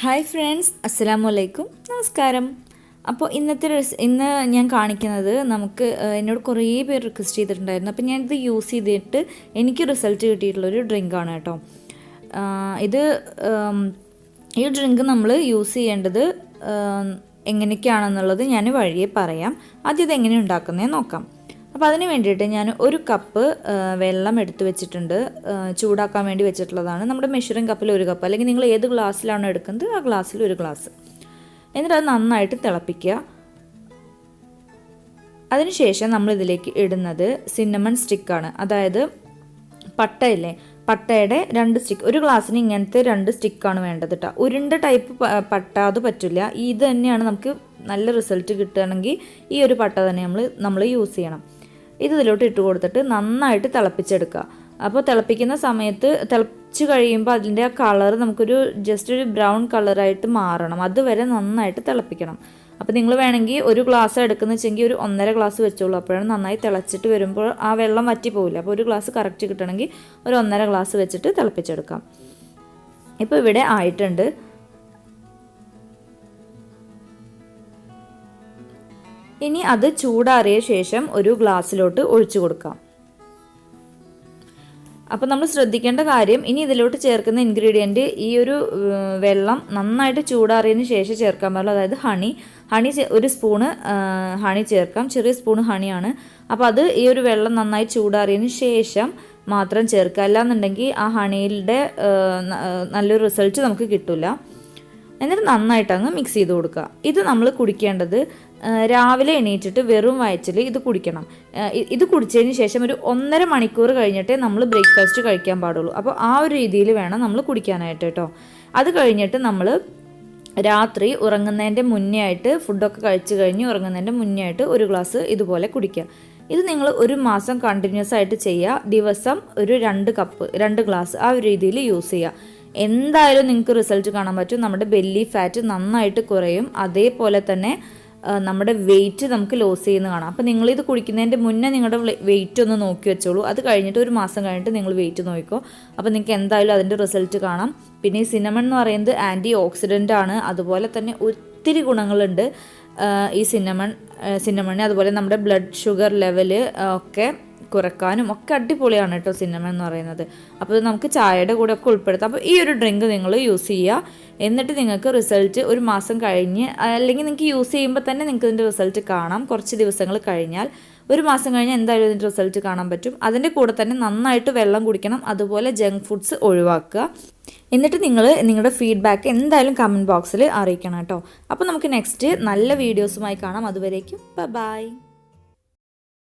Hi friends, അസ്സലാമലൈക്കും, നമസ്കാരം. അപ്പോൾ ഇന്ന് ഞാൻ കാണിക്കുന്നത് എന്നോട് കുറേ പേര് റിക്വസ്റ്റ് ചെയ്തിട്ടുണ്ടായിരുന്നു. അപ്പോൾ ഞാനിത് യൂസ് ചെയ്തിട്ട് എനിക്ക് റിസൾട്ട് കിട്ടിയിട്ടുള്ളൊരു ഡ്രിങ്കാണ് കേട്ടോ. ഈ ഡ്രിങ്ക് നമ്മൾ യൂസ് ചെയ്യേണ്ടത് എങ്ങനെയൊക്കെയാണെന്നുള്ളത് ഞാൻ വഴിയെ പറയാം. ആദ്യം ഇത് എങ്ങനെ ഉണ്ടാക്കുന്നതെന്ന് നോക്കാം. അപ്പോൾ അതിന് വേണ്ടിയിട്ട് ഞാൻ ഒരു കപ്പ് വെള്ളം എടുത്ത് വെച്ചിട്ടുണ്ട്. ചൂടാക്കാൻ വേണ്ടി വെച്ചിട്ടുള്ളതാണ്. നമ്മുടെ മെഷറിംഗ് കപ്പിൽ ഒരു കപ്പ്, അല്ലെങ്കിൽ നിങ്ങൾ ഏത് ഗ്ലാസ്സിലാണോ എടുക്കുന്നത് ആ ഗ്ലാസ്സിൽ ഒരു ഗ്ലാസ്. എന്നിട്ട് അത് നന്നായിട്ട് തിളപ്പിക്കുക. അതിനുശേഷം നമ്മളിതിലേക്ക് ഇടുന്നത് സിന്നമൺ സ്റ്റിക്കാണ്. അതായത് പട്ടയില്ലേ, പട്ടയുടെ 2 സ്റ്റിക്ക്. ഒരു ഗ്ലാസ്സിന് ഇങ്ങനത്തെ 2 സ്റ്റിക്കാണ് വേണ്ടത് കേട്ടോ. ഉരുണ്ട ടൈപ്പ് പട്ട അത് പറ്റില്ല. ഇത് തന്നെയാണ് നമുക്ക് നല്ല റിസൾട്ട് കിട്ടുകയാണെങ്കിൽ ഈ ഒരു പട്ട തന്നെ നമ്മൾ യൂസ് ചെയ്യണം. ഇതിലോട്ട് ഇട്ട് കൊടുത്തിട്ട് നന്നായിട്ട് തിളപ്പിച്ചെടുക്കുക. അപ്പോൾ തിളപ്പിക്കുന്ന സമയത്ത് തിളച്ച് കഴിയുമ്പോൾ അതിൻ്റെ ആ കളർ നമുക്കൊരു ജസ്റ്റ് ഒരു ബ്രൗൺ കളറായിട്ട് മാറണം. അതുവരെ നന്നായിട്ട് തിളപ്പിക്കണം. അപ്പോൾ നിങ്ങൾ വേണമെങ്കിൽ ഒരു ഗ്ലാസ് എടുക്കുന്ന വെച്ചെങ്കിൽ ഒരു 1.5 ഗ്ലാസ് വെച്ചോളൂ. അപ്പോഴാണ് നന്നായി തിളച്ചിട്ട് വരുമ്പോൾ ആ വെള്ളം വറ്റി പോവില്ല. അപ്പോൾ ഒരു ഗ്ലാസ് കറക്റ്റ് കിട്ടണമെങ്കിൽ ഒരു 1.5 ഗ്ലാസ് വെച്ചിട്ട് തിളപ്പിച്ചെടുക്കാം. ഇപ്പോൾ ഇവിടെ ആയിട്ടുണ്ട്. ഇനി അത് ചൂടാറിയ ശേഷം ഒരു ഗ്ലാസ്സിലോട്ട് ഒഴിച്ചു കൊടുക്കാം. അപ്പോൾ നമ്മൾ ശ്രദ്ധിക്കേണ്ട കാര്യം, ഇനി ഇതിലോട്ട് ചേർക്കുന്ന ഇൻഗ്രീഡിയൻറ്റ് ഈ ഒരു വെള്ളം നന്നായിട്ട് ചൂടാറിയതിന് ശേഷം ചേർക്കാൻ പാടുള്ളൂ. അതായത് ഹണി ഒരു സ്പൂണ് ഹണി ചേർക്കാം. ചെറിയ സ്പൂണ് ഹണിയാണ്. അപ്പോൾ അത് ഈ ഒരു വെള്ളം നന്നായി ചൂടാറിയതിന് ശേഷം മാത്രം ചേർക്കുക. അല്ലാന്നുണ്ടെങ്കിൽ ആ ഹണിയുടെ നല്ലൊരു റിസൾട്ട് നമുക്ക് കിട്ടില്ല. എന്നിട്ട് നന്നായിട്ട് അങ്ങ് മിക്സ് ചെയ്ത് കൊടുക്കുക. ഇത് നമ്മൾ കുടിക്കേണ്ടത് രാവിലെ എണീറ്റിട്ട് വെറും വയറ്റിൽ ഇത് കുടിക്കണം. ഇത് കുടിച്ചതിന് ശേഷം ഒരു 1.5 മണിക്കൂർ കഴിഞ്ഞിട്ടേ നമ്മൾ ബ്രേക്ക്ഫാസ്റ്റ് കഴിക്കാൻ പാടുള്ളൂ. അപ്പോൾ ആ ഒരു രീതിയിൽ വേണം നമ്മൾ കുടിക്കാനായിട്ട് കേട്ടോ. അത് കഴിഞ്ഞിട്ട് നമ്മൾ രാത്രി ഉറങ്ങുന്നതിൻ്റെ മുന്നേ ആയിട്ട്, ഫുഡൊക്കെ കഴിച്ച് കഴിഞ്ഞ് ഉറങ്ങുന്നതിൻ്റെ മുന്നേ ആയിട്ട് ഒരു ഗ്ലാസ് ഇതുപോലെ കുടിക്കുക. ഇത് നിങ്ങൾ ഒരു മാസം കണ്ടിന്യൂസ് ആയിട്ട് ചെയ്യുക. ദിവസം ഒരു 2 ഗ്ലാസ് ആ ഒരു രീതിയിൽ യൂസ് ചെയ്യുക. എന്തായാലും നിങ്ങൾക്ക് റിസൾട്ട് കാണാൻ പറ്റും. നമ്മുടെ ബെല്ലി ഫാറ്റ് നന്നായിട്ട് കുറയും. അതേപോലെ തന്നെ നമ്മുടെ വെയിറ്റ് നമുക്ക് ലോസ് ചെയ്യുന്ന കാണാം. അപ്പോൾ നിങ്ങളിത് കുടിക്കുന്നതിൻ്റെ മുന്നേ നിങ്ങളുടെ വെയിറ്റ് ഒന്ന് നോക്കി വെച്ചോളൂ. അത് കഴിഞ്ഞിട്ട് ഒരു മാസം കഴിഞ്ഞിട്ട് നിങ്ങൾ വെയിറ്റ് നോക്കിക്കോ. അപ്പോൾ നിങ്ങൾക്ക് എന്തായാലും അതിൻ്റെ റിസൾട്ട് കാണാം. പിന്നെ ഈ സിന്നമൺ എന്ന് പറയുന്നത് ആൻറ്റി ഓക്സിഡൻ്റ് ആണ്. അതുപോലെ തന്നെ ഒത്തിരി ഗുണങ്ങളുണ്ട് ഈ സിന്നമണ്. അതുപോലെ നമ്മുടെ ബ്ലഡ് ഷുഗർ ലെവല് ഒക്കെ കുറക്കാനും ഒക്കെ അടിപൊളിയാണ് കേട്ടോ സിന്നമൺ എന്ന് പറയുന്നത്. അപ്പോൾ നമുക്ക് ചായയുടെ കൂടെ ഒക്കെ ഉൾപ്പെടുത്താം. അപ്പോൾ ഈ ഒരു ഡ്രിങ്ക് നിങ്ങൾ യൂസ് ചെയ്യുക. എന്നിട്ട് നിങ്ങൾക്ക് റിസൾട്ട് ഒരു മാസം കഴിഞ്ഞ്, അല്ലെങ്കിൽ നിങ്ങൾക്ക് യൂസ് ചെയ്യുമ്പോൾ തന്നെ നിങ്ങൾക്ക് ഇതിൻ്റെ റിസൾട്ട് കാണാം. കുറച്ച് ദിവസങ്ങൾ കഴിഞ്ഞാൽ, ഒരു മാസം കഴിഞ്ഞാൽ എന്തായാലും ഇതിൻ്റെ റിസൾട്ട് കാണാൻ പറ്റും. അതിൻ്റെ കൂടെ തന്നെ നന്നായിട്ട് വെള്ളം കുടിക്കണം. അതുപോലെ ജങ്ക് ഫുഡ്സ് ഒഴിവാക്കുക. എന്നിട്ട് നിങ്ങളുടെ ഫീഡ്ബാക്ക് എന്തായാലും കമൻറ്റ് ബോക്സിൽ അറിയിക്കണം കേട്ടോ. അപ്പോൾ നമുക്ക് നെക്സ്റ്റ് നല്ല വീഡിയോസുമായി കാണാം. അതുവരേക്കും ബൈ.